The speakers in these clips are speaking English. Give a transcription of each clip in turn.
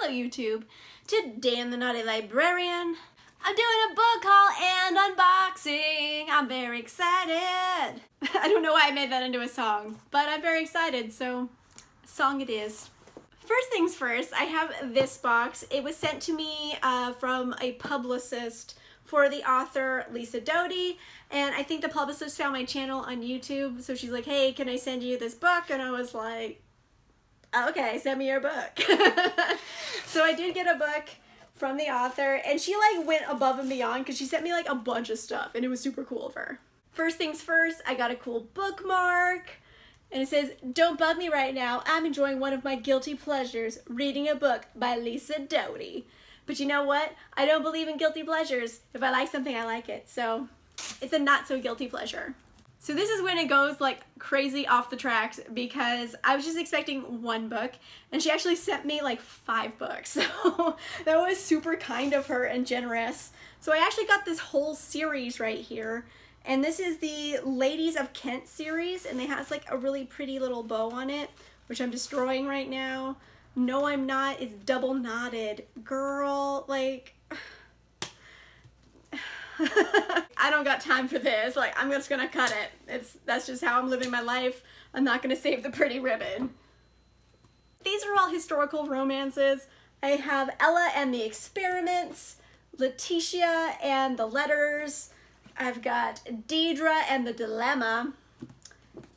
hello YouTube, today in the Naughty Librarian, I'm doing a book haul and unboxing. I'm very excited. I don't know why I made that into a song, but I'm very excited, so song it is. First things first, I have this box. It was sent to me from a publicist for the author Lisa Doughty, and I think the publicist found my channel on YouTube, so she's like, hey, can I send you this book? And I was like, okay, send me your book. So I did get a book from the author, and she like went above and beyond because she sent me like a bunch of stuff, and it was super cool of her. First things first, I got a cool bookmark, and it says, don't bug me right now, I'm enjoying one of my guilty pleasures, reading a book by Lisa Doughty. But you know what? I don't believe in guilty pleasures. If I like something, I like it. So it's a not so guilty pleasure. So this is when it goes like crazy off the tracks because I was just expecting one book and she actually sent me like 5 books. So that was super kind of her and generous. So I actually got this whole series right here. And this is the Ladies of Kent series, and it has like a really pretty little bow on it, which I'm destroying right now. No, I'm not. It's double knotted. Girl, like, I don't got time for this. Like, I'm just gonna cut it. That's just how I'm living my life. I'm not gonna save the pretty ribbon. These are all historical romances. I have Ella and the Experiments, Letitia and the Letters. I've got Deidre and the Dilemma.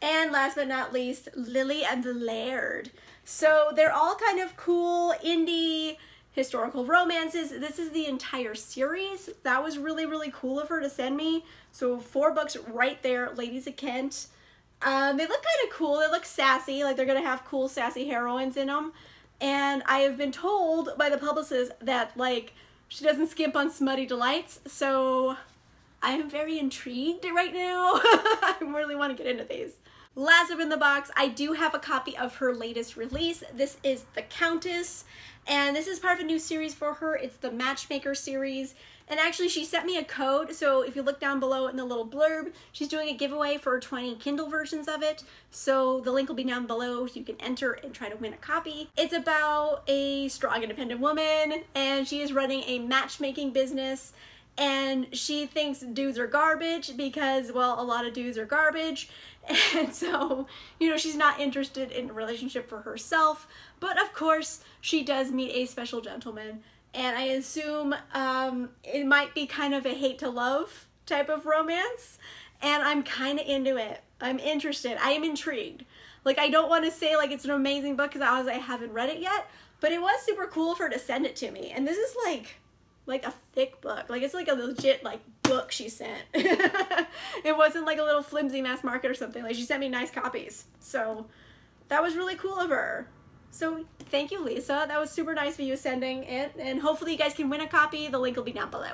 And last but not least, Lily and the Laird. So they're all kind of cool indie historical romances. This is the entire series. That was really, really cool of her to send me. So 4 books right there, Ladies of Kent. They look kind of cool. They look sassy, like they're gonna have cool sassy heroines in them. And I have been told by the publicist that like she doesn't skimp on smutty delights. So I am very intrigued right now. I really want to get into these. Last up in the box, I do have a copy of her latest release. This is the Countess, and this is part of a new series for her. It's the Matchmaker series, and actually she sent me a code, so if you look down below in the little blurb, she's doing a giveaway for 20 Kindle versions of it, so the link will be down below so you can enter and try to win a copy. It's about a strong, independent woman, and she is running a matchmaking business, and she thinks dudes are garbage because, well, a lot of dudes are garbage. And so, you know, she's not interested in a relationship for herself. But of course, she does meet a special gentleman. And I assume it might be kind of a hate to love type of romance. And I'm kind of into it. I'm interested. I am intrigued. Like, I don't want to say like it's an amazing book because I haven't read it yet. But it was super cool for her to send it to me. And this is like a thick book. Like, it's like a legit like book she sent. It wasn't like a little flimsy mass market or something. Like, she sent me nice copies. So that was really cool of her. So thank you, Lisa. That was super nice of you sending it, and hopefully you guys can win a copy. The link will be down below.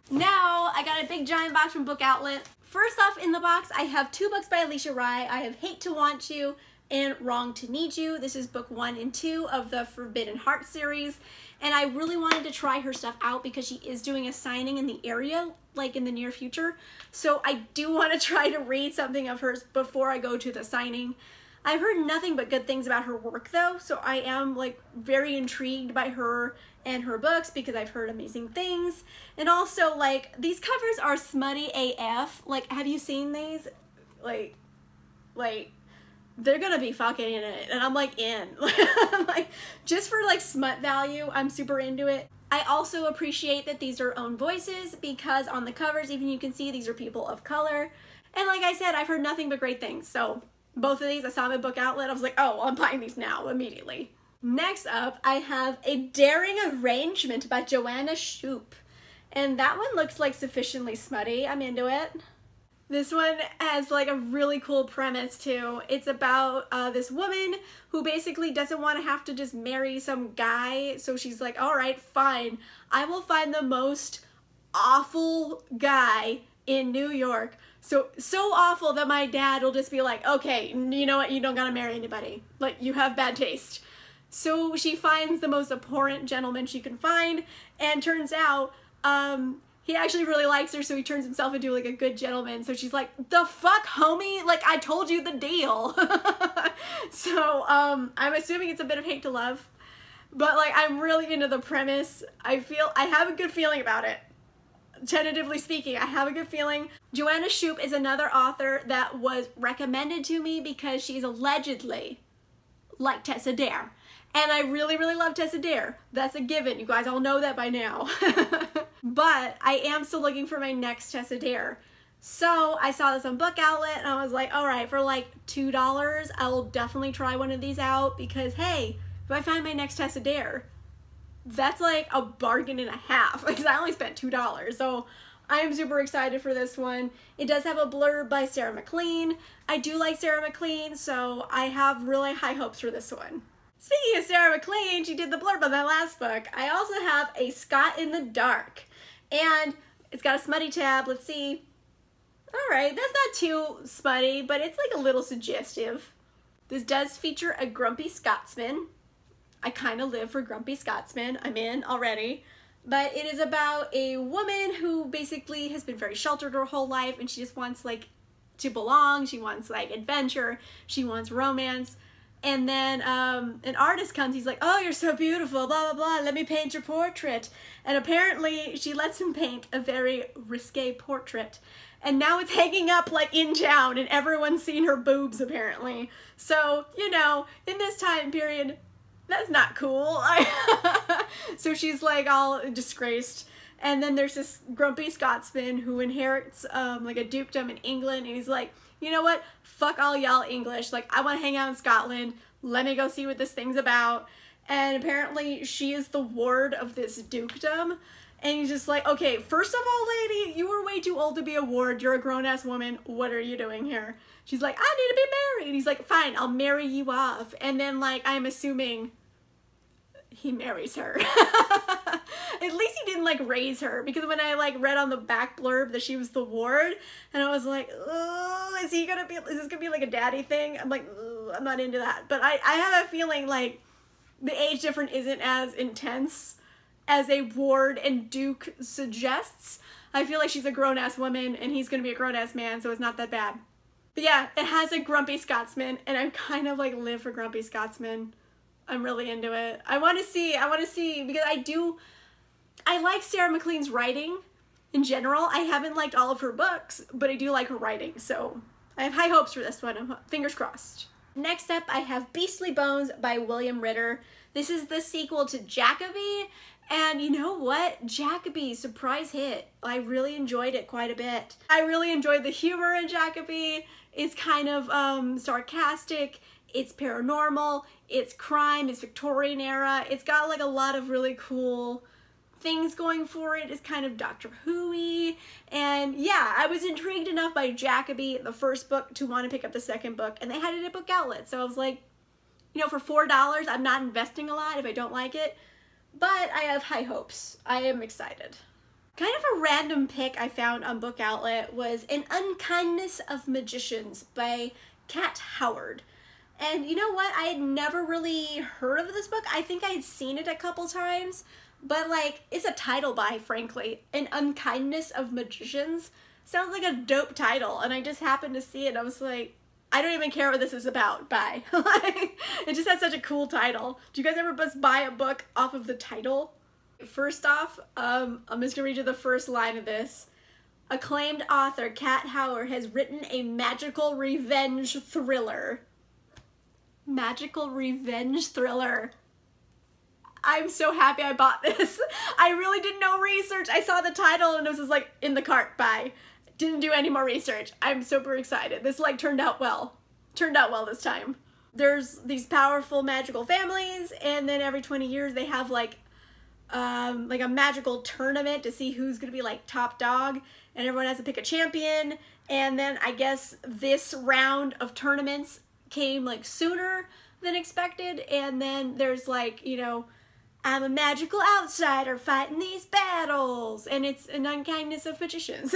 Now I got a big giant box from Book Outlet. First off in the box, I have 2 books by Alicia Rai. I have Hate to Want You and Wrong to Need You. This is book 1 and 2 of the Forbidden Heart series, and I really wanted to try her stuff out because she is doing a signing in the area like in the near future, so I do want to try to read something of hers before I go to the signing. I've heard nothing but good things about her work though, so I am like very intrigued by her and her books because I've heard amazing things. And also, like, these covers are smutty AF. Like, have you seen these? Like they're gonna be fucking in it, and I'm like in. Like, just for like smut value, I'm super into it. I also appreciate that these are own voices because on the covers, even you can see these are people of color. And like I said, I've heard nothing but great things. So both of these, I saw them at Book Outlet. I was like, oh, I'm buying these now immediately. Next up, I have A Daring Arrangement by Joanna Shupe. And that one looks like sufficiently smutty. I'm into it. This one has like a really cool premise too. It's about this woman who basically doesn't want to have to just marry some guy. So she's like, all right, fine. I will find the most awful guy in New York. So awful that my dad will just be like, okay, you know what? You don't gotta marry anybody. Like, you have bad taste. So she finds the most abhorrent gentleman she can find, and turns out, he actually really likes her, so he turns himself into like a good gentleman. So she's like, the fuck, homie? Like, I told you the deal. So I'm assuming it's a bit of hate to love. But like, I'm really into the premise. I have a good feeling about it. Tentatively speaking, I have a good feeling. Joanna Shupe is another author that was recommended to me because she's allegedly like Tessa Dare. And I really, really love Tessa Dare. That's a given. You guys all know that by now. But I am still looking for my next Tessa Dare. So I saw this on Book Outlet and I was like, all right, for like $2, I'll definitely try one of these out because, hey, if I find my next Tessa Dare, that's like a bargain and a half because I only spent $2. So I'm super excited for this one. It does have a blurb by Sarah McLean. I do like Sarah McLean, so I have really high hopes for this one. Speaking of Sarah McLean, she did the blurb on my last book. I also have A Scot in the Dark, and it's got a smutty tab. Let's see. All right, that's not too smutty, but it's like a little suggestive. This does feature a grumpy Scotsman. I kind of live for grumpy Scotsman. I'm in already. But it is about a woman who basically has been very sheltered her whole life and she just wants like to belong. She wants like adventure. She wants romance. And then an artist comes, he's like, oh, you're so beautiful, blah, blah, blah, let me paint your portrait. And apparently she lets him paint a very risque portrait. And now it's hanging up like in town and everyone's seen her boobs apparently. So, you know, in this time period, that's not cool. So she's like all disgraced. And then there's this grumpy Scotsman who inherits like a dukedom in England. And he's like, you know what? Fuck all y'all English. Like, I want to hang out in Scotland. Let me go see what this thing's about. And apparently she is the ward of this dukedom. And he's just like, okay, first of all, lady, you were way too old to be a ward. You're a grown-ass woman. What are you doing here? She's like, I need to be married. And he's like, fine, I'll marry you off. And then, like, I'm assuming he marries her. At least he didn't, like, raise her. Because when I, like, read on the back blurb that she was the ward, and I was like, oh, is this gonna be, like, a daddy thing? I'm like, I'm not into that. But I have a feeling, like, the age difference isn't as intense as a ward and duke suggests. I feel like she's a grown-ass woman, and he's gonna be a grown-ass man, so it's not that bad. But yeah, it has a grumpy Scotsman, and I'm kind of, like, live for grumpy Scotsman. I'm really into it. I want to see, because I like Sarah McLean's writing in general. I haven't liked all of her books, but I do like her writing, so I have high hopes for this one. Fingers crossed. Next up, I have Beastly Bones by William Ritter. This is the sequel to Jacoby, and you know what? Jacoby, surprise hit. I really enjoyed it quite a bit. I really enjoyed the humor in Jacoby. It's kind of sarcastic. It's paranormal, it's crime, it's Victorian era. It's got like a lot of really cool things going for it. It's kind of Doctor Who-y. And yeah, I was intrigued enough by Jacoby, the first book, to want to pick up the second book. And they had it at Book Outlet. So I was like, you know, for $4, I'm not investing a lot if I don't like it. But I have high hopes. I am excited. Kind of a random pick I found on Book Outlet was An Unkindness of Magicians by Kat Howard. And you know what? I had never really heard of this book. I think I had seen it a couple times, but like, it's a title by, frankly. An Unkindness of Magicians. Sounds like a dope title, and I just happened to see it and I was like, I don't even care what this is about, bye. Like, it just has such a cool title. Do you guys ever just buy a book off of the title? First off, I'm just gonna read you the first line of this. Acclaimed author Kat Howard has written a magical revenge thriller. Magical revenge thriller. I'm so happy I bought this. I really did no research. I saw the title and it was just like, in the cart, bye. Didn't do any more research. I'm super excited. This like turned out well. Turned out well this time. There's these powerful magical families, and then every 20 years they have like a magical tournament to see who's gonna be like top dog, and everyone has to pick a champion. And then I guess this round of tournaments came like sooner than expected, and then there's like, you know, I'm a magical outsider fighting these battles, and it's An Unkindness of Magicians.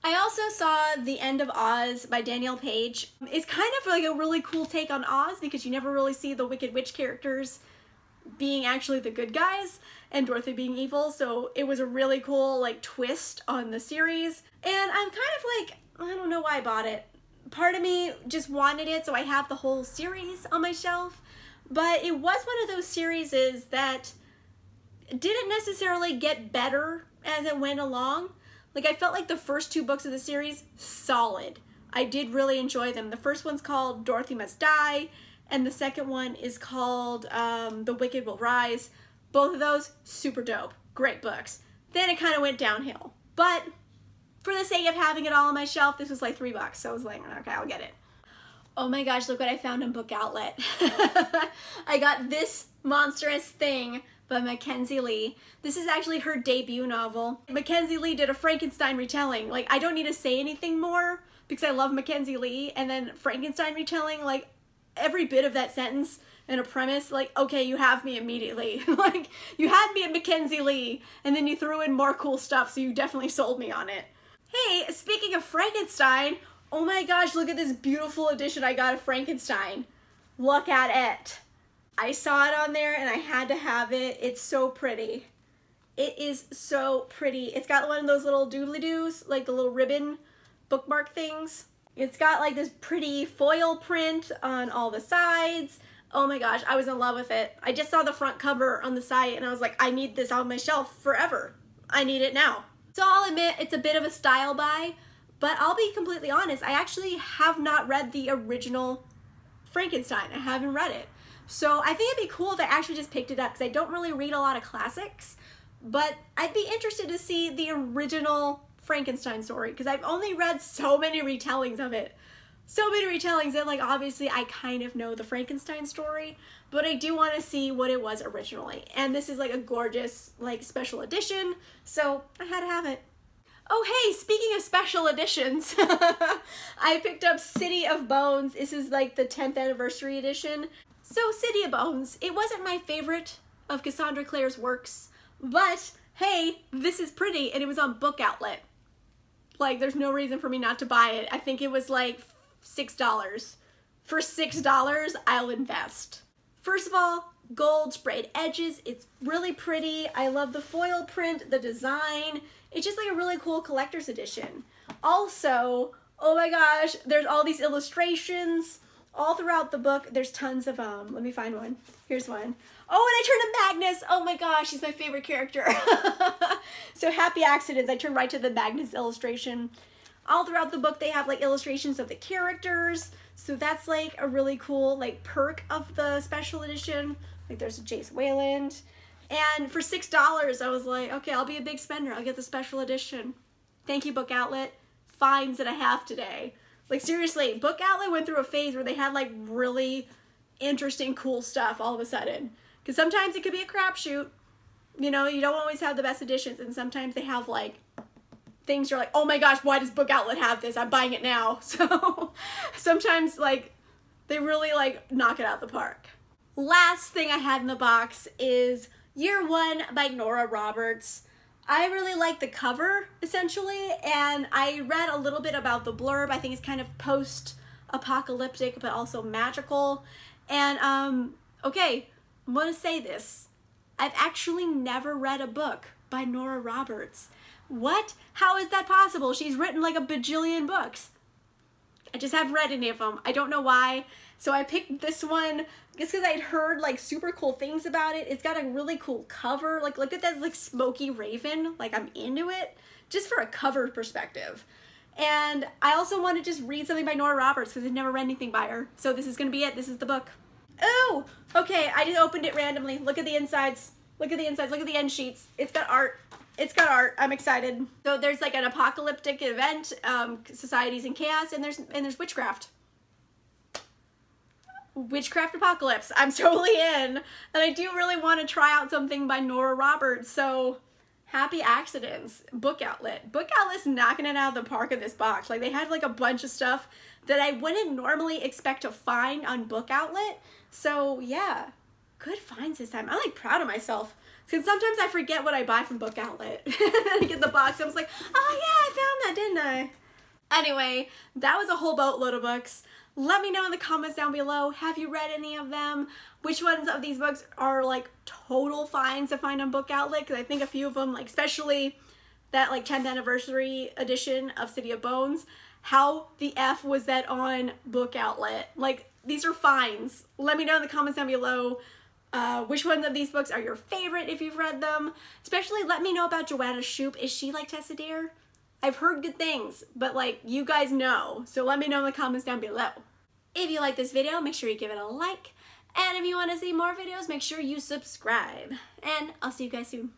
I also saw The End of Oz by Danielle Page. It's kind of like a really cool take on Oz because you never really see the Wicked Witch characters being actually the good guys and Dorothy being evil, so it was a really cool like twist on the series. And I'm kind of like, I don't know why I bought it. Part of me just wanted it so I have the whole series on my shelf, but it was one of those series that didn't necessarily get better as it went along. Like, I felt like the first 2 books of the series, solid. I did really enjoy them. The first one's called Dorothy Must Die, and the second one is called The Wicked Will Rise. Both of those, super dope. Great books. Then it kind of went downhill. But for the sake of having it all on my shelf, this was like $3, so I was like, okay, I'll get it. Oh my gosh, look what I found on Book Outlet. I got this monstrous thing by Mackenzie Lee. This is actually her debut novel. Mackenzie Lee did a Frankenstein retelling. Like, I don't need to say anything more because I love Mackenzie Lee, and then Frankenstein retelling, like, every bit of that sentence and a premise, like, okay, you have me immediately. Like, you had me at Mackenzie Lee, and then you threw in more cool stuff, so you definitely sold me on it. Hey, speaking of Frankenstein, oh my gosh, look at this beautiful edition I got of Frankenstein. Look at it. I saw it on there and I had to have it. It's so pretty. It is so pretty. It's got one of those little doodly-doos, like the little ribbon bookmark things. It's got like this pretty foil print on all the sides. Oh my gosh, I was in love with it. I just saw the front cover on the site and I was like, I need this on my shelf forever. I need it now. So I'll admit it's a bit of a style buy, but I'll be completely honest, I actually have not read the original Frankenstein. I haven't read it. So I think it'd be cool if I actually just picked it up because I don't really read a lot of classics, but I'd be interested to see the original Frankenstein story because I've only read so many retellings of it. So many retellings that, like, obviously I kind of know the Frankenstein story, but I do want to see what it was originally. And this is like a gorgeous, like, special edition, so I had to have it. Oh hey, speaking of special editions, I picked up City of Bones. This is like the 10th anniversary edition. So City of Bones, it wasn't my favorite of Cassandra Clare's works, but hey, this is pretty, and it was on Book Outlet. Like, there's no reason for me not to buy it. I think it was like $6. For $6, I'll invest. First of all, gold sprayed edges. It's really pretty. I love the foil print, the design. It's just like a really cool collector's edition. Also, oh my gosh, there's all these illustrations all throughout the book. There's tons of let me find one. Here's one. Oh, and I turned to Magnus. Oh my gosh, he's my favorite character. So happy accidents. I turned right to the Magnus illustration. All throughout the book, they have like illustrations of the characters. So that's like a really cool like perk of the special edition. Like there's a Jace Wayland. And for $6, I was like, okay, I'll be a big spender. I'll get the special edition. Thank you, Book Outlet. Finds that I have today. Like, seriously, Book Outlet went through a phase where they had like really interesting, cool stuff all of a sudden. Because sometimes it could be a crapshoot. You know, you don't always have the best editions. And sometimes they have like things you're like, oh my gosh, why does Book Outlet have this? I'm buying it now. So sometimes like they really like knock it out the park. Last thing I had in the box is Year One by Nora Roberts. I really like the cover, essentially, and I read a little bit about the blurb. I think it's kind of post-apocalyptic, but also magical. And, okay, I'm gonna say this. I've actually never read a book by Nora Roberts. What? How is that possible? She's written like a bajillion books. I just haven't read any of them. I don't know why. So I picked this one just because I'd heard like super cool things about it. It's got a really cool cover. Like, look at that like smoky raven. Like, I'm into it just for a cover perspective. And I also want to just read something by Nora Roberts because I've never read anything by her. So this is going to be it. This is the book. Oh, okay. I just opened it randomly. Look at the insides. Look at the insides. Look at the end sheets. It's got art. It's got art. I'm excited. So there's like an apocalyptic event, society's in chaos, and there's witchcraft. Witchcraft apocalypse. I'm totally in. And I do really want to try out something by Nora Roberts, so happy accidents. Book Outlet. Book Outlet's knocking it out of the park in this box. Like, they had like a bunch of stuff that I wouldn't normally expect to find on Book Outlet. So yeah, good finds this time. I'm like proud of myself. Because sometimes I forget what I buy from Book Outlet. I get the box, I was like, oh yeah, I found that, didn't I? Anyway, that was a whole boatload of books. Let me know in the comments down below, have you read any of them? Which ones of these books are like total finds to find on Book Outlet? Because I think a few of them, like especially that like 10th anniversary edition of City of Bones, How the F was that on Book Outlet? Like, these are fines. Let me know in the comments down below which ones of these books are your favorite if you've read them. Especially let me know about Joanna Shupe. Is she like Tessa Dare? I've heard good things, but like, you guys know. So let me know in the comments down below. If you like this video, make sure you give it a like. And if you want to see more videos, make sure you subscribe. And I'll see you guys soon.